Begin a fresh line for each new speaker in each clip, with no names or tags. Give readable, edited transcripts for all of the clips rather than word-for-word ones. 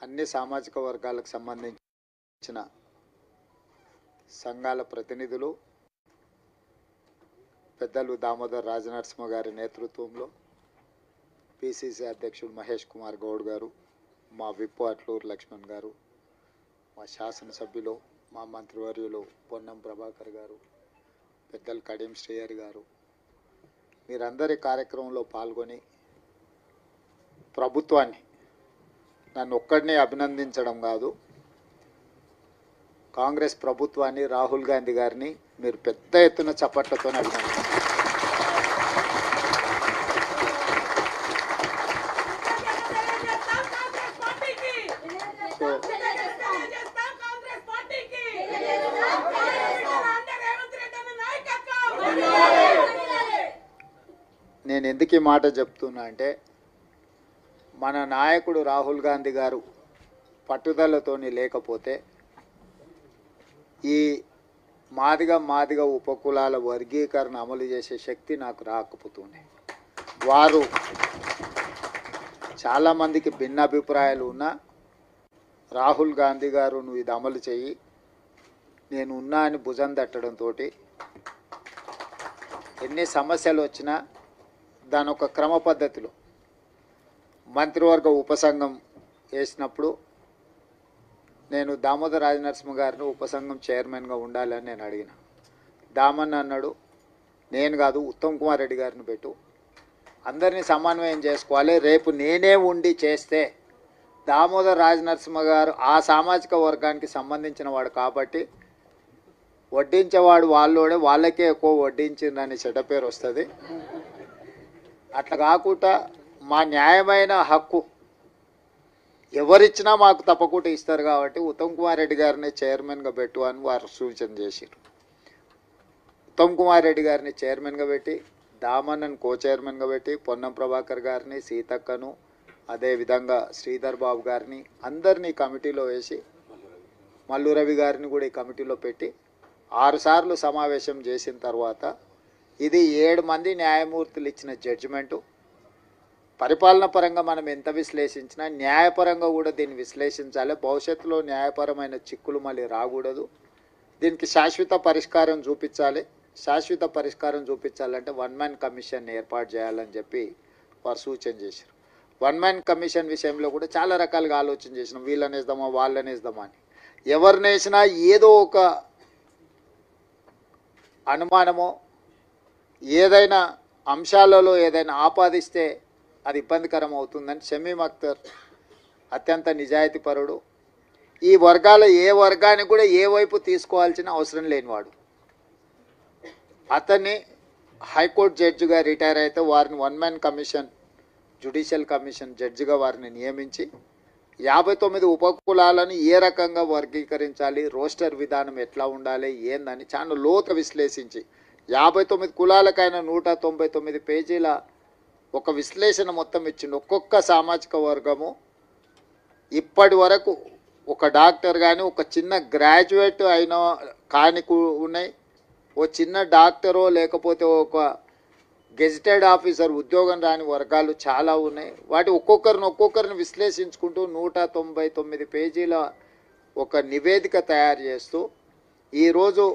అన్ని సామాజిక వర్గాలకు సంబంధించిన సంఘాల ప్రతినిధులు పెద్దలు దామోదర్ రాజనరసింహ గారి నేతృత్వంలో పిసిసి అధ్యక్షుడు మహేష్ కుమార్ గౌడ్ గారు, మా విప్పు అట్లూరు లక్ష్మణ్ గారు, మా శాసనసభ్యులు మా మంత్రివర్యులు పొన్నం ప్రభాకర్ గారు, పెద్దలు కడియం శ్రీహరి గారు, మీరందరి కార్యక్రమంలో పాల్గొని ప్రభుత్వాన్ని నన్ను ఒక్కడినే అభినందించడం కాదు, కాంగ్రెస్ ప్రభుత్వాన్ని రాహుల్ గాంధీ గారిని మీరు పెద్ద ఎత్తున చప్పట్లతో అభినందించారు. నేను ఎందుకు ఈ మాట చెప్తున్నా అంటే, మన నాయకుడు రాహుల్ గాంధీ గారు పట్టుదలతోని లేకపోతే ఈ మాదిగ ఉపకులాల వర్గీకరణ అమలు చేసే శక్తి నాకు రాకపోతుండే. వారు చాలామందికి భిన్న అభిప్రాయాలు ఉన్నా రాహుల్ గాంధీ గారు నువ్వు ఇది అమలు చెయ్యి, నేను ఉన్నా అని భుజం తట్టడంతో ఎన్ని సమస్యలు వచ్చినా దాని ఒక క్రమ పద్ధతిలో మంత్రివర్గ ఉపసంఘం వేసినప్పుడు నేను దామోదర్ రాజనరసింహ గారిని ఉపసంఘం చైర్మన్గా ఉండాలని నేను అడిగిన. దామన్న అన్నాడు, నేను కాదు ఉత్తమ్ కుమార్ రెడ్డి గారిని పెట్టు, అందరినీ సమన్వయం చేసుకోవాలి, రేపు నేనే ఉండి చేస్తే దామోదర్ రాజనరసింహ గారు ఆ సామాజిక వర్గానికి సంబంధించిన వాడు కాబట్టి వడ్డించేవాడు వాళ్ళోడే, వాళ్ళకే ఎక్కువ వడ్డించిందని చెడ్డ పేరు వస్తుంది. అట్లా కాకుండా మా న్యాయమైన హక్కు ఎవరిచ్చినా మాకు తప్పకుండా ఇస్తారు కాబట్టి ఉత్తమ్ కుమార్ రెడ్డి గారిని చైర్మన్గా పెట్టు అని వారు సూచన చేశారు. ఉత్తమ్ కుమార్ రెడ్డి గారిని చైర్మన్గా పెట్టి, దామన్నను కో చైర్మన్గా పెట్టి, పొన్నం ప్రభాకర్ గారిని, సీతక్కను, అదేవిధంగా శ్రీధర్ బాబు గారిని అందరినీ కమిటీలో వేసి, మల్లు రవి గారిని కూడా ఈ కమిటీలో పెట్టి 6 సార్లు సమావేశం చేసిన తర్వాత ఇది 7 మంది న్యాయమూర్తులు ఇచ్చిన జడ్జిమెంటు. పరిపాలన పరంగా మనం ఎంత విశ్లేషించినా న్యాయపరంగా కూడా దీన్ని విశ్లేషించాలి. భవిష్యత్తులో న్యాయపరమైన చిక్కులు మళ్ళీ రాకూడదు. దీనికి శాశ్వత పరిష్కారం చూపించాలి. శాశ్వత పరిష్కారం చూపించాలంటే 1 మ్యాన్ కమిషన్ ఏర్పాటు చేయాలని చెప్పి వారు సూచన చేశారు. 1 మ్యాన్ కమిషన్ విషయంలో కూడా చాలా రకాలుగా ఆలోచన చేసినాం. వీళ్ళనేద్దామా వాళ్ళనేద్దామా అని. ఎవరినేసినా ఏదో ఒక అనుమానమో ఏదైనా అంశాలలో ఏదైనా ఆపాదిస్తే అది ఇబ్బందికరం అవుతుందని షమీమ్ అఖ్తర్ అత్యంత నిజాయితీపరుడు, ఈ వర్గాల ఏ వర్గానికి కూడా ఏ వైపు తీసుకోవాల్సిన అవసరం లేనివాడు. అతన్ని హైకోర్టు జడ్జిగా రిటైర్ అయితే వారిని 1 మ్యాన్ కమిషన్, జ్యుడిషియల్ కమిషన్ జడ్జిగా వారిని నియమించి 59 ఉపకులాలను ఏ రకంగా వర్గీకరించాలి, రోస్టర్ విధానం ఎట్లా ఉండాలి ఏందని చాలా లోతు విశ్లేషించి 59 కులాలకైనా 199 పేజీల ఒక విశ్లేషణ మొత్తం ఇచ్చిండు. ఒక్కొక్క సామాజిక వర్గము ఇప్పటి వరకు ఒక డాక్టర్ కానీ ఒక చిన్న గ్రాడ్యుయేట్ అయిన కాని ఉన్నాయి, ఓ చిన్న డాక్టరో లేకపోతే ఒక గెజిటెడ్ ఆఫీసర్ ఉద్యోగం రాని వర్గాలు చాలా ఉన్నాయి. వాటి ఒక్కొక్కరిని విశ్లేషించుకుంటూ 199 పేజీల ఒక నివేదిక తయారు చేస్తూ ఈరోజు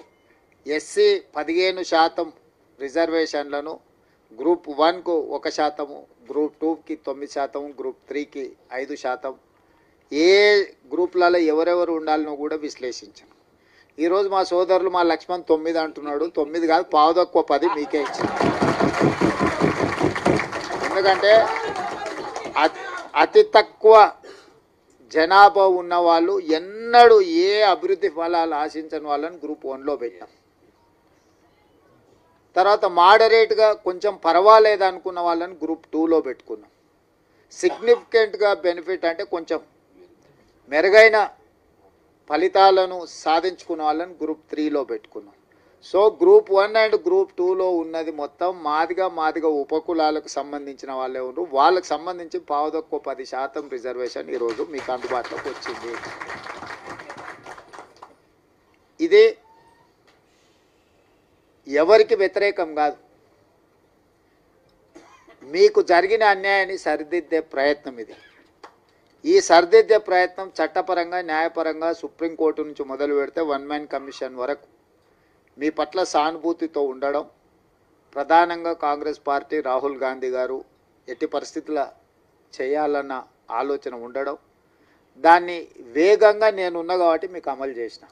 ఎస్సీ 15% రిజర్వేషన్లను గ్రూప్ 1కు 1%, గ్రూప్ 2కి 9%, గ్రూప్ 3కి 5%, ఏ గ్రూపులలో ఎవరెవరు ఉండాలనో కూడా విశ్లేషించాను. ఈరోజు మా సోదరులు మా లక్ష్మణ్ 9 అంటున్నాడు. 9 కాదు, 10 మీకే ఇచ్చాను. ఎందుకంటే అతి తక్కువ జనాభా ఉన్న వాళ్ళు ఎన్నడూ ఏ అభివృద్ధి ఫలాలు ఆశించని వాళ్ళని గ్రూప్ 1లో పెట్టాం. తర్వాత మోడరేట్గా కొంచెం పర్వాలేదు అనుకున్న వాళ్ళని గ్రూప్ 2లో పెట్టుకున్నాం. సిగ్నిఫికెంట్గా బెనిఫిట్ అంటే కొంచెం మెరుగైన ఫలితాలను సాధించుకున్న వాళ్ళని గ్రూప్ 3లో పెట్టుకున్నాం. సో గ్రూప్ 1 అండ్ గ్రూప్ 2లో ఉన్నది మొత్తం మాదిగ ఉపకులాలకు సంబంధించిన వాళ్ళే ఉన్నారు. వాళ్ళకి సంబంధించి 10% రిజర్వేషన్ ఈరోజు మీకు అందుబాటులోకి వచ్చింది. ఇది ఎవరికి వ్యతిరేకం కాదు, మీకు జరిగిన అన్యాయాన్ని సరిదిద్దే ప్రయత్నం ఇది. ఈ సరిదిద్దే ప్రయత్నం చట్టపరంగా న్యాయపరంగా సుప్రీంకోర్టు నుంచి మొదలు పెడితే వన్ మ్యాన్ కమిషన్ వరకు మీ పట్ల సానుభూతితో ఉండడం, ప్రధానంగా కాంగ్రెస్ పార్టీ రాహుల్ గాంధీ గారు ఎట్టి పరిస్థితుల చేయాలన్న ఆలోచన ఉండడం, దాన్ని వేగంగా నేనున్నా కాబట్టి మీకు అమలు చేసిన.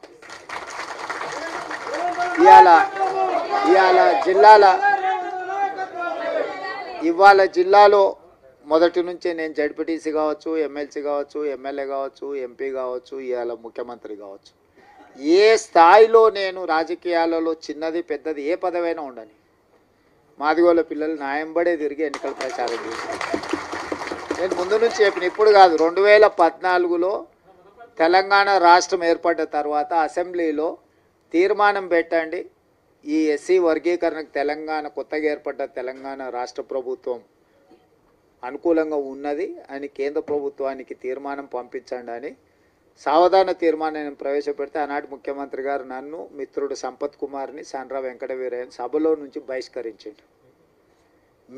ఇవాళ జిల్లాలో మొదటి నుంచే నేను జడ్పీటీసీ కావచ్చు, ఎమ్మెల్సీ కావచ్చు, ఎమ్మెల్యే కావచ్చు, ఎంపీ కావచ్చు, ఇవాళ ముఖ్యమంత్రి కావచ్చు, ఏ స్థాయిలో నేను రాజకీయాలలో చిన్నది పెద్దది ఏ పదవైనా ఉండని మాదిగోళ్ళ పిల్లలు న్యాయంబడే తిరిగి ఎన్నికల ప్రచారం చేశారు. నేను ముందు నుంచి చెప్పిన, ఇప్పుడు కాదు, 2014లో తెలంగాణ రాష్ట్రం ఏర్పడ్డ తర్వాత అసెంబ్లీలో తీర్మానం పెట్టండి, ఈ ఎస్సీ వర్గీకరణకు తెలంగాణ కొత్తగా ఏర్పడ్డ తెలంగాణ రాష్ట్ర ప్రభుత్వం అనుకూలంగా ఉన్నది అని కేంద్ర ప్రభుత్వానికి తీర్మానం పంపించండి అని సావధాన తీర్మానాన్ని ప్రవేశపెడితే ఆనాటి ముఖ్యమంత్రి గారు నన్ను, మిత్రుడు సంపత్ కుమార్ని, సాండ్రా వెంకటవీరయ్యని సభలో నుంచి బహిష్కరించాడు.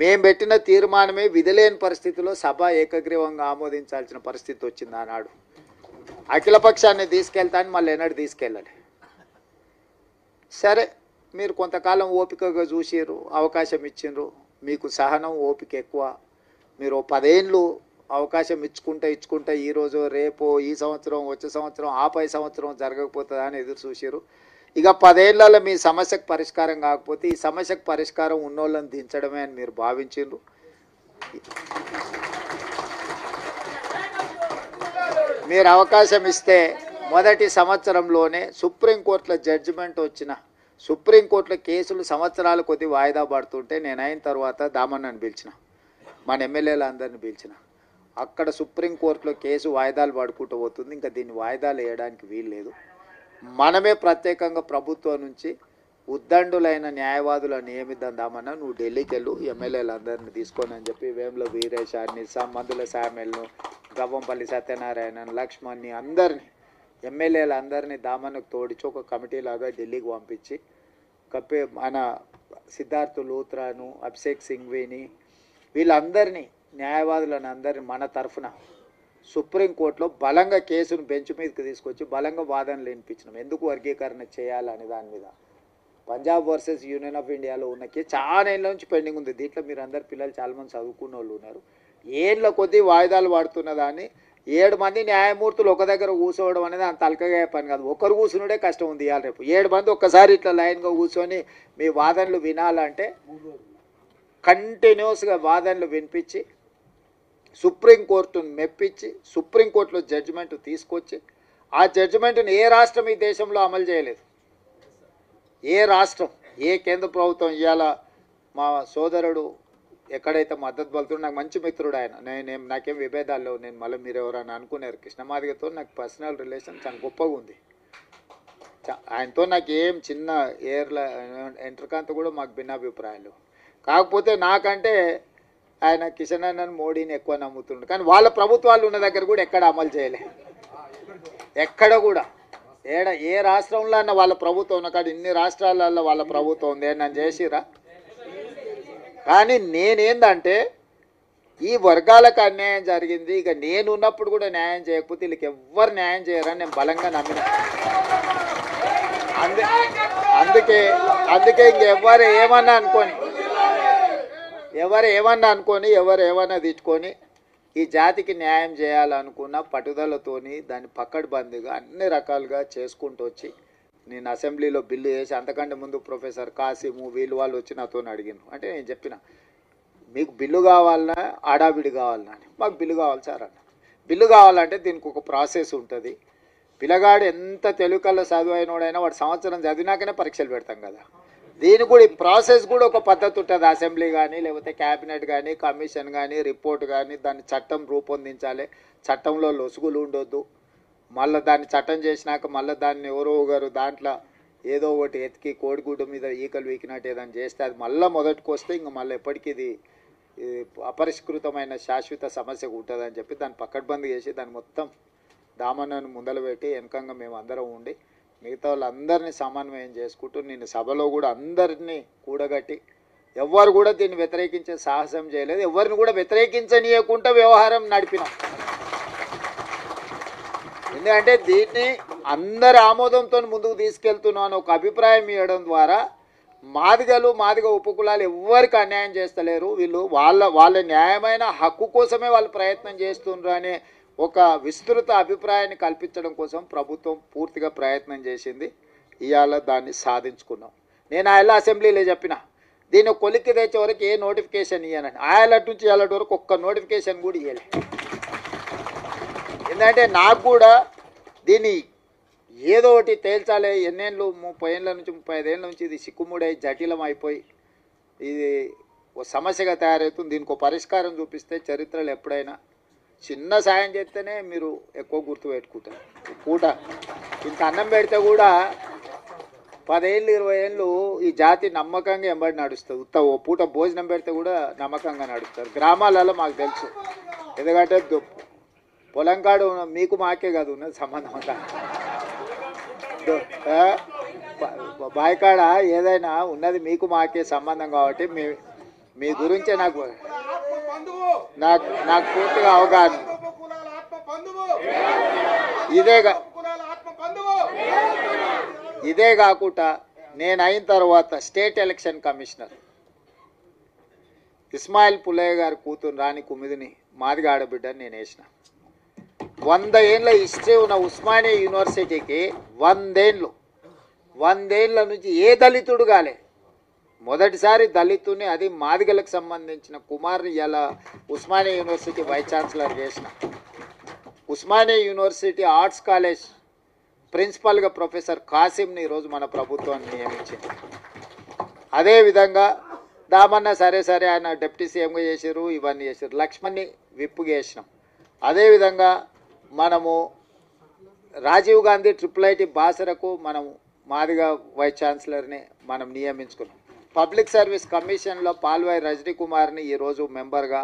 మేము పెట్టిన తీర్మానమే విధిలేని పరిస్థితిలో సభ ఏకగ్రీవంగా ఆమోదించాల్సిన పరిస్థితి వచ్చింది. ఆనాడు అఖిలపక్షాన్ని తీసుకెళ్తాను, మళ్ళీ ఎన్నడూ తీసుకెళ్ళాలి. సరే, మీరు కొంతకాలం ఓపికగా చూసిర్రు, అవకాశం ఇచ్చిండ్రు, మీకు సహనం ఓపిక ఎక్కువ. మీరు 10 ఏళ్ళు అవకాశం ఇచ్చుకుంటా ఈరోజు రేపు ఈ సంవత్సరం వచ్చే సంవత్సరం ఆపై సంవత్సరం జరగకపోతుందా అని ఎదురు చూసిర్రు. ఇక 10 ఏళ్లలో మీ సమస్యకు పరిష్కారం కాకపోతే ఈ సమస్యకు పరిష్కారం ఉన్నోళ్ళని దించడమే అని మీరు భావించిండ్రు. మీరు అవకాశం ఇస్తే మొదటి సంవత్సరంలోనే సుప్రీంకోర్టులో జడ్జిమెంట్ వచ్చిన, సుప్రీంకోర్టులో కేసులు సంవత్సరాల కొద్ది వాయిదా పడుతుంటే నేను అయిన తర్వాత దామన్నని పిలిచిన, మన ఎమ్మెల్యేలందరినీ పిలిచిన. అక్కడ సుప్రీంకోర్టులో కేసు వాయిదాలు పడుకుంటూ పోతుంది, ఇంకా దీన్ని వాయిదాలు వేయడానికి వీలు లేదు. మనమే ప్రత్యేకంగా ప్రభుత్వం నుంచి ఉద్దండులైన న్యాయవాదులను నియమిద్దామన్నా, నువ్వు ఢిల్లీకి వెళ్ళు, ఎమ్మెల్యేలందరినీ తీసుకొని అని చెప్పి వేముల వీరేశాన్ని, మందుల శామ్యుల్ను, గవ్వంపల్లి సత్యనారాయణ, లక్ష్మణ్ని, అందరినీ ఎమ్మెల్యేలందరినీ దామన్నకు తోడిచి ఒక కమిటీ లాగా ఢిల్లీకి పంపించి మన సిద్ధార్థ్ లూత్రాను, అభిషేక్ సింఘ్వీని, వీళ్ళందరినీ న్యాయవాదులను అందరినీ మన తరఫున సుప్రీంకోర్టులో బలంగా కేసును బెంచ్ మీదకి తీసుకొచ్చి బలంగా వాదనలు వినిపించినాం. ఎందుకు వర్గీకరణ చేయాలని దాని మీద. పంజాబ్ వర్సెస్ యూనియన్ ఆఫ్ ఇండియాలో ఉన్న కేసు చాలా ఏళ్ళ నుంచి పెండింగ్ ఉంది. దీంట్లో మీరు అందరు పిల్లలు చాలామంది చదువుకున్న వాళ్ళు ఉన్నారు. ఏళ్ళ కొద్దీ వాయిదాలు పడుతున్న దాన్ని 7 మంది న్యాయమూర్తులు ఒక దగ్గర కూర్చోవడం అనేది అంత తలకగా పని కాదు. ఒకరు కూర్చునుడే కష్టం ఉంది. ఇవాళ రేపు 7 మంది ఒక్కసారి ఇట్లా లైన్గా కూర్చొని మీ వాదనలు వినాలంటే కంటిన్యూస్గా వాదనలు వినిపించి సుప్రీంకోర్టును మెప్పించి సుప్రీంకోర్టులో జడ్జిమెంట్ తీసుకొచ్చి ఆ జడ్జిమెంట్ని ఏ రాష్ట్రం ఈ దేశంలో అమలు చేయలేదు. ఏ రాష్ట్రం, ఏ కేంద్ర ప్రభుత్వం. ఇవాళ మా సోదరుడు ఎక్కడైతే మద్దతు పలుతున్నా, నాకు మంచి మిత్రుడు ఆయన, నాకేం విభేదాలు లేవు. నేను మళ్ళీ మీరు ఎవరైనా అనుకున్నారు, కృష్ణమాదిగతో నాకు పర్సనల్ రిలేషన్ చాలా గొప్పగా ఉంది. ఆయనతో నాకు ఏం చిన్న ఎంట్రకాంత కూడా మాకు భిన్నాభిప్రాయాలు. కాకపోతే నాకంటే ఆయన కిషన్ అన్నను, మోడీని ఎక్కువ నమ్ముతుండు. కానీ వాళ్ళ ప్రభుత్వాలు ఉన్న దగ్గర కూడా ఎక్కడ అమలు చేయలే. ఎక్కడ కూడా ఏ రాష్ట్రంలో అన్న వాళ్ళ ప్రభుత్వం ఉన్న కాదు. ఇన్ని రాష్ట్రాలలో వాళ్ళ ప్రభుత్వం ఉంది, నన్ను చేసిరా. కానీ నేనేందంటే ఈ వర్గాలకు అన్యాయం జరిగింది, ఇక నేను ఉన్నప్పుడు కూడా న్యాయం చేయకపోతే వీళ్ళకి ఎవ్వరు న్యాయం చేయరని నేను బలంగా నమ్మిన. అందుకే ఇంకెవ్వరు ఏమన్నా అనుకొని ఎవరు ఏమన్నా తిట్టుకొని ఈ జాతికి న్యాయం చేయాలనుకున్న పట్టుదలతోని దాన్ని పక్కడబందిగా అన్ని రకాలుగా చేసుకుంటూ వచ్చి నేను అసెంబ్లీలో బిల్లు చేసి, అంతకంటే ముందు ప్రొఫెసర్ కాసిము వీళ్ళు వాళ్ళు వచ్చి నాతో అడిగినారు. అంటే నేను చెప్పిన, మీకు బిల్లు కావాలన్నా ఆడాబిడి కావాలన్నా అని. మాకు బిల్లు కావాలి సార్ అన్న. బిల్లు కావాలంటే దీనికి ఒక ప్రాసెస్ ఉంటుంది. పిల్లగాడు ఎంత తెలుగుకల్లో చదువైనోడైనా వాడు సంవత్సరం చదివినాకనే పరీక్షలు పెడతాం కదా. దీనికి కూడా ఈ ప్రాసెస్ కూడా ఒక పద్ధతి ఉంటుంది. అసెంబ్లీ కానీ లేకపోతే క్యాబినెట్ కానీ కమిషన్ కానీ రిపోర్ట్ కానీ దాన్ని చట్టం రూపొందించాలి. చట్టంలో లొసుగులు ఉండొద్దు. మళ్ళీ దాన్ని చట్టం చేసినాక మళ్ళీ దాన్ని ఎవరో ఒకరు దాంట్లో ఏదో ఒకటి ఎతికి కోడిగుడ్డు మీద ఈకలు వీకినట్టు ఏదైనా చేస్తే అది మళ్ళీ మొదటికి వస్తే ఇంక మళ్ళీ ఎప్పటికీ ఇది అపరిష్కృతమైన శాశ్వత సమస్య ఉంటుందని చెప్పి దాన్ని పక్కడ్బందీ చేసి దాన్ని మొత్తం దామన్నను ముందలు పెట్టి వెనకంగా మేము అందరం ఉండి మిగతా వాళ్ళందరినీ సమన్వయం చేసుకుంటూ నేను సభలో కూడా అందరినీ కూడగట్టి ఎవ్వరు కూడా దీన్ని వ్యతిరేకించే సాహసం చేయలేదు. ఎవరిని కూడా వ్యతిరేకించనీయకుండా వ్యవహారం నడిపినాం. ఎందుకంటే దీన్ని అందరి ఆమోదంతో ముందుకు తీసుకెళ్తున్నాను ఒక అభిప్రాయం ఇవ్వడం ద్వారా మాదిగ ఉపకులాలు ఎవ్వరికి అన్యాయం చేస్తలేరు, వీళ్ళు వాళ్ళ న్యాయమైన హక్కు కోసమే వాళ్ళు ప్రయత్నం చేస్తున్నారు అనే ఒక విస్తృత అభిప్రాయాన్ని కల్పించడం కోసం ప్రభుత్వం పూర్తిగా ప్రయత్నం చేసింది. ఇవాళ దాన్ని సాధించుకున్నాం. నేను ఆయన అసెంబ్లీలో చెప్పిన దీన్ని కొలిక్కి తెచ్చే వరకు ఏ నోటిఫికేషన్ ఇవ్వనని, ఆయలటి నుంచి ఇవాళ వరకు ఒక్క నోటిఫికేషన్ కూడా ఇవ్వలే. ఎందుకంటే నాకు కూడా దీన్ని ఏదో ఒకటి తేల్చాలి. ఎన్నేళ్ళు 30 ఏళ్ళ నుంచి 35 ఏళ్ళ నుంచి ఇది సిక్కుముడై జటిలం అయిపోయి ఇది ఓ సమస్యగా తయారవుతుంది. దీనికి ఒక పరిష్కారం చూపిస్తే చరిత్రలో ఎప్పుడైనా చిన్న సాయం చేస్తేనే మీరు ఎక్కువ గుర్తుపెట్టుకుంటారు. పూట ఇంత అన్నం పెడితే కూడా 10 ఏళ్ళు 20 ఏళ్ళు ఈ జాతి నమ్మకంగా ఎంబడి నడుస్తుంది. ఓ పూట భోజనం పెడితే కూడా నమ్మకంగా నడుస్తారు. గ్రామాలలో మాకు తెలుసు. ఎందుకంటే పొలంకాడు మీకు మాకే కాదు ఉన్నది సంబంధం అంతా. బాయికాడ ఏదైనా ఉన్నది మీకు మాకే సంబంధం కాబట్టి మీ గురించే నాకు పూర్తిగా అవగాహన. ఇదే కాకుండా నేను అయిన తర్వాత state election commissioner Ismail Pullaiah గారి కూతురు రాణి కుమిదిని మాదిగ ఆడబిడ్డని నేను వేసిన. 100 ఏళ్ళ హిస్టరీ ఉన్న ఉస్మానియా యూనివర్సిటీకి 100 ఏళ్ళ నుంచి ఏ దళితుడు కాలే. మొదటిసారి దళితుని, అది మాదిగలకు సంబంధించిన కుమార్ని ఇలా ఉస్మానియా యూనివర్సిటీ వైస్ ఛాన్సలర్ చేసిన. ఉస్మానియా యూనివర్సిటీ ఆర్ట్స్ కాలేజ్ ప్రిన్సిపల్గా ప్రొఫెసర్ కాసిమ్ని ఈరోజు మన ప్రభుత్వాన్ని నియమించింది. అదేవిధంగా దామన్న సరే ఆయన డిప్యూటీ సీఎంగా చేశారు, ఇవన్నీ చేశారు. లక్ష్మణ్ని విప్పుగా చేసినాం. అదేవిధంగా మనము రాజీవ్ గాంధీ IIIT బాసరకు మనము మాదిగా వైస్ ఛాన్సలర్ని మనం నియమించుకున్నాం. పబ్లిక్ సర్వీస్ కమిషన్లో పాల్వాయి రజనీ కుమార్ని ఈరోజు మెంబర్గా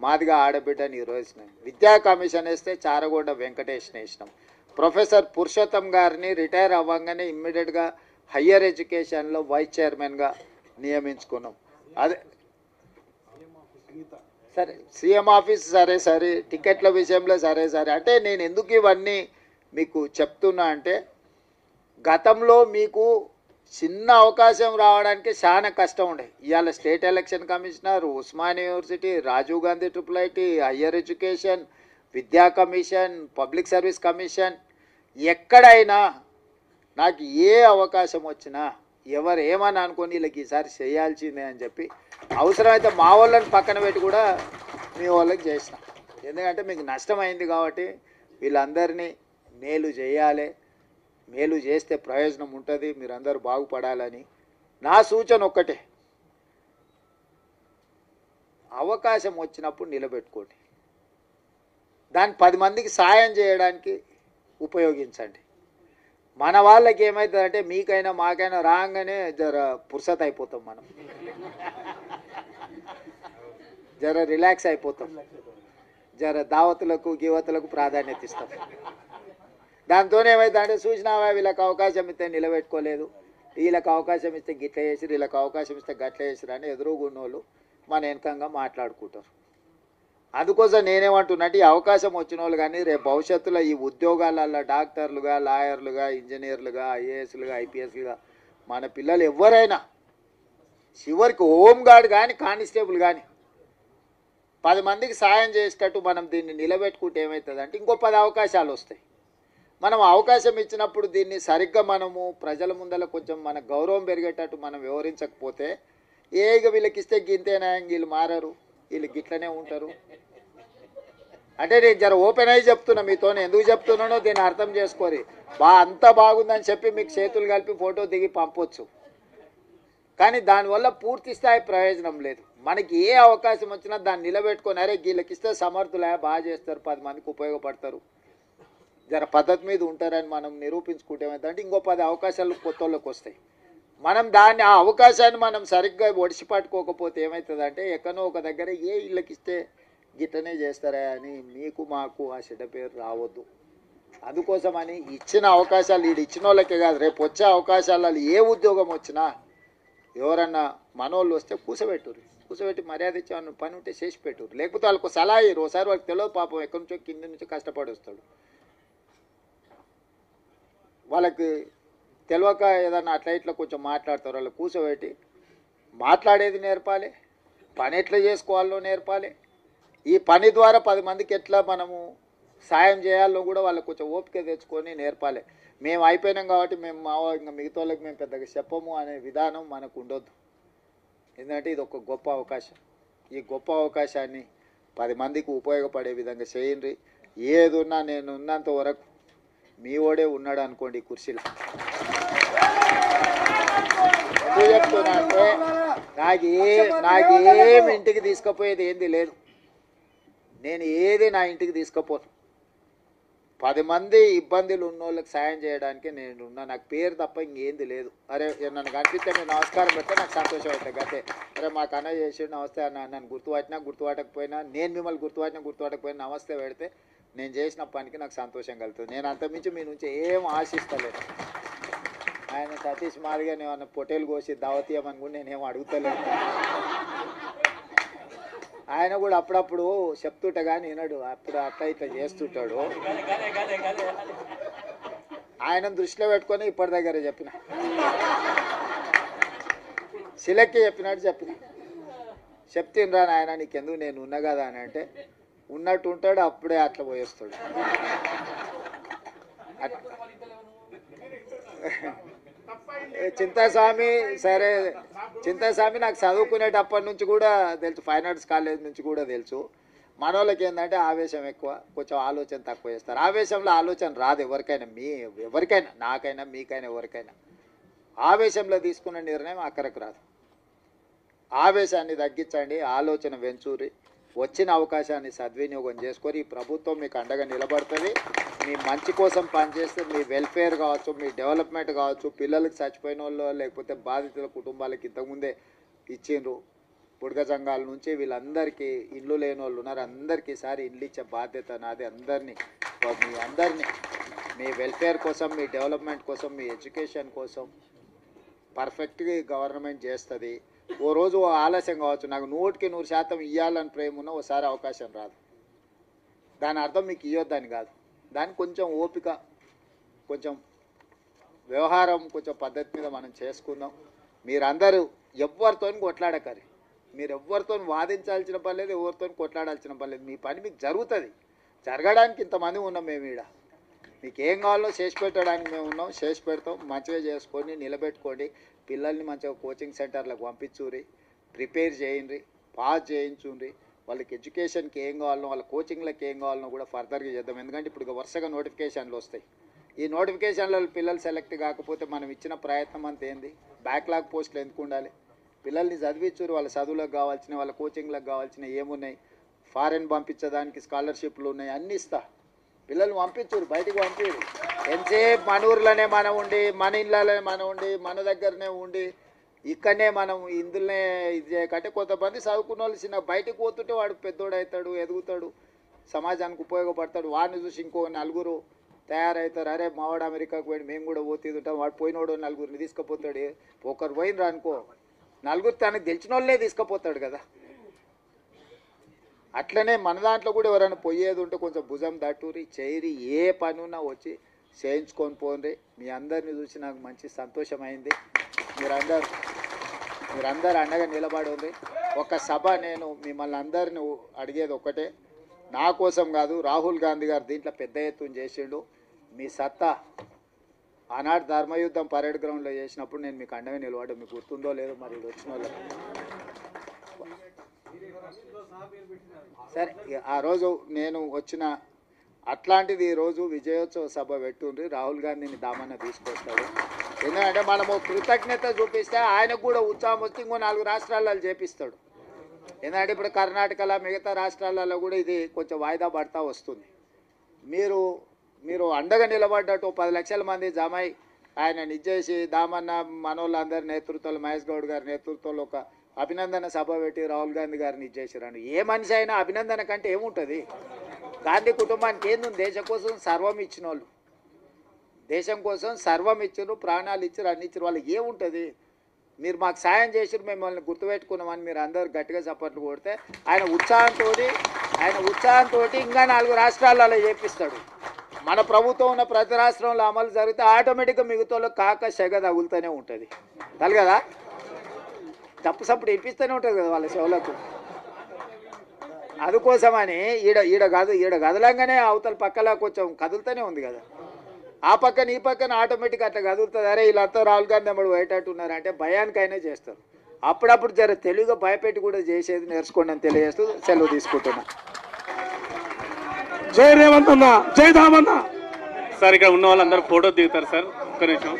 మాదిగా ఆడబిడ్డని ఈరోజు విద్యా కమిషన్ వేస్తే చారగొండ వెంకటేష్ని వేసినాం. ప్రొఫెసర్ పురుషోత్తం గారిని రిటైర్ అవ్వగానే ఇమ్మీడియట్గా హయ్యర్ ఎడ్యుకేషన్లో వైస్ చైర్మన్గా నియమించుకున్నాం. అదే సరే సీఎం ఆఫీస్ సరే టికెట్ల విషయంలో సరే అంటే నేను ఎందుకు ఇవన్నీ మీకు చెప్తున్నా అంటే గతంలో మీకు చిన్న అవకాశం రావడానికి చాలా కష్టం ఉండే. ఇవాళ state election commissioner, Osmania university, Rajiv Gandhi IIIT, higher education, విద్యా కమిషన్, పబ్లిక్ సర్వీస్ కమిషన్, ఎక్కడైనా నాకు ఏ అవకాశం వచ్చినా ఎవరు ఏమని అనుకొని వీళ్ళకి ఈసారి చేయాల్సిందే అని చెప్పి అవసరమైతే మా వాళ్ళని పక్కన పెట్టి కూడా మీ వాళ్ళకి చేసిన. ఎందుకంటే మీకు నష్టమైంది కాబట్టి వీళ్ళందరినీ మేలు చేయాలి, మేలు చేస్తే ప్రయోజనం ఉంటుంది, మీరందరూ బాగుపడాలని నా సూచన ఒక్కటే, అవకాశం వచ్చినప్పుడు నిలబెట్టుకోండి, దాన్ని 10 మందికి సాయం చేయడానికి ఉపయోగించండి. మన వాళ్ళకి ఏమవుతుందంటే మీకైనా మాకైనా రాగానే జర పుర్సత్ అయిపోతాం, మనం జర రిలాక్స్ అయిపోతాం, జర దావతులకు గీవతులకు ప్రాధాన్యత ఇస్తాం. దాంతో ఏమవుతుందంటే చూసినావా వీళ్ళకి అవకాశం ఇస్తే నిలబెట్టుకోలేదు, వీళ్ళకి అవకాశం ఇస్తే గిట్ల చేసిరు, వీళ్ళకి అవకాశం ఇస్తే గట్ల చేసిరు అని ఎదురుగున్నోళ్ళు మన వెనకంగా మాట్లాడుకుంటారు. అందుకోసం నేనేమంటున్నట్టు ఈ అవకాశం వచ్చిన వాళ్ళు కానీ రేపు భవిష్యత్తులో ఈ ఉద్యోగాలలో డాక్టర్లుగా, లాయర్లుగా, ఇంజనీర్లుగా, ఐఏఎస్లుగా, ఐపీఎస్లుగా మన పిల్లలు ఎవరైనా చివరికి హోంగార్డ్ కానీ కానిస్టేబుల్ కానీ 10 మందికి సాయం చేసేటట్టు మనం దీన్ని నిలబెట్టుకుంటే ఏమవుతుందంటే ఇంకో 10 అవకాశాలు వస్తాయి. మనం అవకాశం ఇచ్చినప్పుడు దీన్ని సరిగ్గా మనము ప్రజల ముందర కొంచెం మన గౌరవం పెరిగేటట్టు మనం వివరించకపోతే ఇక వీళ్ళకి ఇస్తే గింతేనా, వీళ్ళు మారరు, వీళ్ళు గిట్లనే ఉంటారు అంటే నేను జర ఓపెన్ అయ్యి చెప్తున్నా, మీతో ఎందుకు చెప్తున్నానో దీన్ని అర్థం చేసుకోరి. అంతా బాగుందని చెప్పి మీకు చేతులు కలిపి ఫోటో దిగి పంపొచ్చు, కానీ దానివల్ల పూర్తి స్థాయి ప్రయోజనం లేదు. మనకి ఏ అవకాశం వచ్చినా దాన్ని నిలబెట్టుకొని అరే వీళ్ళకి ఇస్తే సమర్థులే, బాగా చేస్తారు, 10 మందికి ఉపయోగపడతారు, జర పద్ధతి మీద ఉంటారని మనం నిరూపించుకుంటే ఏమైందంటే ఇంకో 10 అవకాశాలు కొత్త వాళ్ళకి వస్తాయి. మనం దాన్ని ఆ అవకాశాన్ని మనం సరిగ్గా ఒడిసి పట్టుకోకపోతే ఏమవుతుందంటే ఎక్కడో ఒక దగ్గర ఏ ఇళ్ళకి ఇస్తే గిట్టనే చేస్తారా అని మీకు మాకు ఆ చెడ్డ పేరు రావద్దు. అందుకోసమని ఇచ్చిన అవకాశాలు ఇచ్చిన వాళ్ళకే కాదు, రేపు వచ్చే అవకాశాలలో ఏ ఉద్యోగం వచ్చినా ఎవరన్నా మనోళ్ళు వస్తే కూర్చోబెట్టి మర్యాద ఇచ్చామన్న పని ఉంటే చేసి పెట్టురు, లేకపోతే వాళ్ళకు సలహా ఇయ్యరు. ఒకసారి వాళ్ళకి తెలియదు పాపం, ఎక్కడి నుంచో కింద నుంచో కష్టపడి వస్తాడు. వాళ్ళకి తెలియక ఏదన్నా అట్లా ఇట్లా కొంచెం మాట్లాడతారు, వాళ్ళు కూర్చోబెట్టి మాట్లాడేది నేర్పాలి, పని ఎట్లా చేసుకోవాలో నేర్పాలి, ఈ పని ద్వారా 10 మందికి ఎట్లా మనము సాయం చేయాలో కూడా వాళ్ళకి కొంచెం ఓపిక తెచ్చుకొని నేర్పాలి. మేము అయిపోయినాం కాబట్టి మేము ఇంకా మిగతా వాళ్ళకి మేము పెద్దగా చెప్పము అనే విధానం మనకు ఉండొద్దు. ఎందుకంటే ఇది ఒక గొప్ప అవకాశం. ఈ గొప్ప అవకాశాన్ని 10 మందికి ఉపయోగపడే విధంగా చేయండి. ఏదున్నా నేను ఉన్నంత వరకు మీ ఓడే ఉన్నాడు అనుకోండి ఈ కుర్చీలో. ఎందుకు చెప్తున్నా అంటే నాకేం ఇంటికి తీసుకుపోయేది ఏంది లేదు. నేను ఏది నా ఇంటికి తీసుకుపోను. 10 మంది ఇబ్బందులు ఉన్న వాళ్ళకి సాయం చేయడానికి నేను ఉన్నా. నాకు పేరు తప్ప ఇంకేంది లేదు. అరే నన్ను కనిపిస్తే నేను నమస్కారం పెడితే నాకు సంతోషం అవుతుంది. గతే అరే మాకు అన్న చేసి నమస్తే అన్న, నన్ను గుర్తుపట్టినా గుర్తుపట్టకపోయినా, నేను మిమ్మల్ని గుర్తుపట్టకపోయినా నమస్తే పెడితే నేను చేసిన పనికి నాకు సంతోషం కలుగుతుంది. నేను అంతమించి మీ నుంచి ఏం ఆశిస్తలేదు. ఆయన సతీష్ మాదిగా నేను పొట్టేలు కోసి దావతీయమని కూడా నేనేం అడుగుతలేదు. ఆయన కూడా అప్పుడప్పుడు చెప్తుంటా కానీ వినడు, అప్పుడు అట్లా ఇట్లా చేస్తుంటాడు. ఆయన దృష్టిలో పెట్టుకొని ఇప్పటి దగ్గర చెప్పిన, శిలక్కి చెప్పినట్టు చెప్తినరా నాయన నీకెందుకు నేను ఉన్నా కదా అని అంటే ఉన్నట్టు ఉంటాడు, అప్పుడే అట్లా పోయేస్తాడు. చింతాస్వామి సరే, చింతాస్వామి నాకు చదువుకునేటప్పటి నుంచి కూడా తెలుసు, ఫైన్ ఆర్ట్స్ కాలేజ్ నుంచి కూడా తెలుసు. మన వాళ్ళకి ఏంటంటే ఆవేశం ఎక్కువ, కొంచెం ఆలోచన తక్కువ చేస్తారు. ఆవేశంలో ఆలోచన రాదు ఎవరికైనా, ఎవరికైనా, నాకైనా మీకైనా ఎవరికైనా. ఆవేశంలో తీసుకున్న నిర్ణయం అక్కడికి రాదు. ఆవేశాన్ని తగ్గించండి, ఆలోచన వెంచూరి, వచ్చిన అవకాశాన్ని సద్వినియోగం చేసుకొని ఈ ప్రభుత్వం మీకు అండగా నిలబడుతుంది. మీ మంచి కోసం పనిచేస్తే మీ వెల్ఫేర్ కావచ్చు, మీ డెవలప్మెంట్ కావచ్చు, పిల్లలకి చచ్చిపోయిన వాళ్ళు లేకపోతే బాధితుల కుటుంబాలకి ఇంతకుముందే ఇచ్చిండ్రు బుడగ సంఘాల నుంచి వీళ్ళందరికీ ఇల్లు లేని వాళ్ళు ఉన్నారు. అందరికీ ఈసారి ఇల్లు ఇచ్చే బాధ్యత నాది. అందరినీ మీ వెల్ఫేర్ కోసం, మీ డెవలప్మెంట్ కోసం, మీ ఎడ్యుకేషన్ కోసం పర్ఫెక్ట్గా గవర్నమెంట్ చేస్తుంది. ఓ రోజు ఆలస్యం కావచ్చు, నాకు 100% ఇవ్వాలని ప్రేమ ఉన్న ఓసారి అవకాశం రాదు. దాని అర్థం మీకు ఇవ్వద్దని కాదు, దానికి కొంచెం ఓపిక, కొంచెం వ్యవహారం, కొంచెం పద్ధతి మీద మనం చేసుకుందాం. మీరందరూ ఎవరితో కొట్లాడకరి, మీరు ఎవరితో వాదించాల్సిన పని లేదు, ఎవరితో కొట్లాడాల్సిన పని లేదు. మీ పని మీకు జరుగుతుంది. జరగడానికి ఇంతమంది ఉన్నాం మేము ఈడ. మీకు ఏం కావాలో చేసి పెట్టడానికి మేము ఉన్నాం, చేసి పెడతాం. మంచిగా చేసుకొని నిలబెట్టుకోండి. పిల్లల్ని మంచిగా కోచింగ్ సెంటర్లకు పంపించుర్రి, ప్రిపేర్ చేయండి, పాస్ చేయించుండ్రి. వాళ్ళకి ఎడ్యుకేషన్కి ఏం కావాలనో, వాళ్ళ కోచింగ్లకు ఏం కావాలనో కూడా ఫర్దర్గా చేద్దాం. ఎందుకంటే ఇప్పుడు వరుసగా నోటిఫికేషన్లు వస్తాయి. ఈ నోటిఫికేషన్లలో పిల్లలు సెలెక్ట్ కాకపోతే మనం ఇచ్చిన ప్రయత్నం అంత ఏంది? బ్యాక్లాగ్ పోస్టులు ఎందుకు ఉండాలి? పిల్లల్ని చదివించురు, వాళ్ళ చదువులకు కావాల్సిన, వాళ్ళ కోచింగ్లకు కావాల్సిన ఏమున్నాయి, ఫారెన్ పంపించడానికి స్కాలర్షిప్లు ఉన్నాయి, అన్నీ ఇస్తా. పిల్లల్ని పంపించురు, బయటికి పంపిరు. ఎంతసేపు మన ఊర్లోనే మనం ఉండి, మన ఇళ్ళలోనే మనం ఉండి, మన దగ్గరనే ఉండి, ఇక్కడనే మనం ఇందులోనే ఇది చేయకంటే కొంతమంది చదువుకున్న వాళ్ళు చిన్న బయటకు పోతుంటే వాడు పెద్దోడు అవుతాడు, ఎదుగుతాడు, సమాజానికి ఉపయోగపడతాడు. వాడిని చూసి ఇంకో 4 తయారవుతారు. అరే మావాడు అమెరికాకు పోయి మేము కూడా పోతుంటాం, వాడు పోయినోడు 4 తీసుకుపోతాడు. ఒకరు పోయినరా అనుకో, 4 తనకు తెలిసిన వాళ్ళే తీసుకుపోతాడు కదా. అట్లనే మన దాంట్లో కూడా ఎవరైనా పోయేది ఉంటే కొంచెం భుజం దట్టూరి చేయరి, ఏ పని ఉన్నా వచ్చి చేయించుకొని పోండి. మీ అందరిని చూసి నాకు మంచి సంతోషమైంది. మీరందరూ అండగా నిలబడి ఉంది. ఒక సభ నేను మిమ్మల్ని అందరిని అడిగేది ఒక్కటే, నా కోసం కాదు, రాహుల్ గాంధీ గారు దీంట్లో పెద్ద ఎత్తున చేసిండు. మీ సత్తా ఆనాడు ధర్మయుద్ధం పరేడ్ గ్రౌండ్లో చేసినప్పుడు నేను మీకు అండగా నిలబడ్డా. మీకు గుర్తుందో లేదో మరి వచ్చిన వాళ్ళకి. సరే, ఆ రోజు నేను వచ్చిన అట్లాంటిది ఈరోజు విజయోత్సవ సభ పెట్టుండ్రి. రాహుల్ గాంధీని దామన్న తీసుకొస్తాడు. ఎందుకంటే మనము కృతజ్ఞత చూపిస్తే ఆయనకు కూడా ఉత్సాహం వస్తే ఇంకో 4 రాష్ట్రాలలో చేపిస్తాడు. ఎందుకంటే ఇప్పుడు కర్ణాటకలో, మిగతా రాష్ట్రాలలో కూడా ఇది కొంచెం వాయిదా పడతా వస్తుంది. మీరు అండగా నిలబడ్డట్టు 10 లక్షల మంది జమై ఆయన నిజేసి దామన్న మనోళ్ళందరి నేతృత్వంలో, మహేష్ గౌడ్ గారి నేతృత్వంలో ఒక అభినందన సభ పెట్టి రాహుల్ గాంధీ గారిని ఇచ్చేసారు. ఏ మనిషి అయినా అభినందన కంటే ఏముంటుంది? గాంధీ కుటుంబానికి ఏంది? దేశం కోసం సర్వం ఇచ్చిన వాళ్ళు, దేశం కోసం సర్వం ఇచ్చారు, ప్రాణాలు ఇచ్చారు, అన్ని ఇచ్చారు. వాళ్ళకి ఏముంటుంది? మీరు మాకు సాయం చేసారు, మిమ్మల్ని గుర్తుపెట్టుకున్నామని మీరు అందరూ గట్టిగా చప్పట్లు కొడితే ఆయన ఉత్సాహంతో ఇంకా 4 రాష్ట్రాలలో చేపిస్తాడు. మన ప్రభుత్వం ఉన్న ప్రతి రాష్ట్రంలో అమలు జరిగితే ఆటోమేటిక్గా మిగతా కాక సెగ తగులుతూనే ఉంటుంది కదా. తప్పు సప్పుడు ఇప్పిస్తూనే ఉంటుంది కదా వాళ్ళ చెవులకు. అందుకోసమని ఈడ కదలంగానే అవతల పక్కలా కొంచెం కదులుతూనే ఉంది కదా. ఆ పక్కన ఈ పక్కన ఆటోమేటిక్గా అట్లా కదులుతుంది. అరే వీళ్ళంతా రాహుల్ గాంధీ అమ్మడు బయటట్టున్నారు అంటే భయానికైనా చేస్తారు. అప్పుడప్పుడు జర తెలుగుగా భయపెట్టి కూడా చేసేది నేర్చుకోండి అని తెలియజేస్తూ సెలవు తీసుకుంటున్నా.
జై రేవంత్ అన్న, జై దామన్న.
సార్ ఇక్కడ ఉన్న వాళ్ళందరూ ఫోటో దిగుతారు సార్, ఒక్క నిమిషం.